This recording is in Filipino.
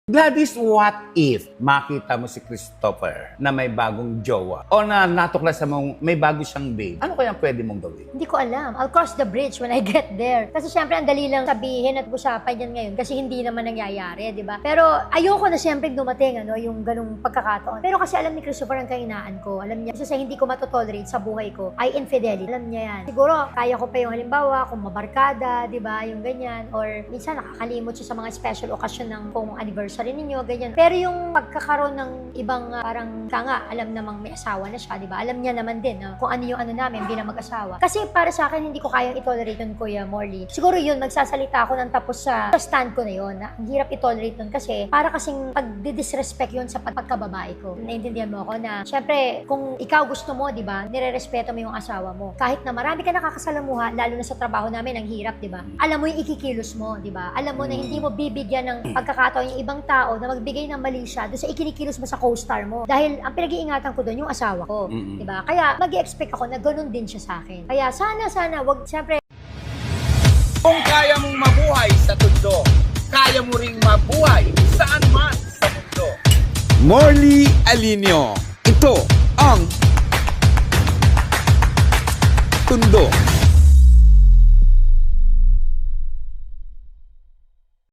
Gladys, what if makita mo si Christopher na may bagong jowa o na natuklasan mong may bago siyang babe? Ano kaya pwede mong gawin? Hindi ko alam. I'll cross the bridge when I get there. Kasi syempre, ang dali lang sabihin at usapan yan ngayon kasi hindi naman nangyayari, di ba? Pero ayoko na syempre dumating, yung ganung pagkakataon. Pero kasi alam ni Christopher ang kahinaan ko. Alam niya, isa sa hindi ko matotolerate sa buhay ko ay infidelity. Alam niya yan. Siguro, kaya ko pa yung halimbawa, kung mabarkada, di ba, yung ganyan. Or minsan nakakalimot siya sa mga special occasion ng kung anniversary ninyo, ganyan. Pero yung pagkakaroon ng ibang parang alam namang may asawa na siya, di ba? Alam niya naman din kung ano yung namin, bilang mag-asawa. Kasi para sa akin, hindi ko kayang i-tolerate nun, Kuya Morley. Siguro yun, magsasalita ako ng tapos sa stand ko na yun. Ang hirap i-tolerate nun kasi para kasing pag-disrespect yun sa pagkababae ko. Naintindihan mo ako na, syempre, kung ikaw gusto mo, di ba, nire-respeto mo yung asawa mo. Kahit na marami ka nakakasalamuha, lalo na sa trabaho namin, ang hirap, di ba? Alam mo yung ikikilos mo, di ba? Alam mo na hindi mo bibigyan ng pagkakataon yung ibang tao na magbigay ng mali siya doon sa ikinikilos mo sa co-star mo. Dahil ang pinag-iingatan ko doon yung asawa ko. Diba? Kaya mag-i-expect ako na ganun din siya sa akin. Kaya sana, wag, siyempre. Kung kaya mong mabuhay sa tundo, kaya mo ring mabuhay saan man sa mundo. Morley Alinio. Ito ang Tundo.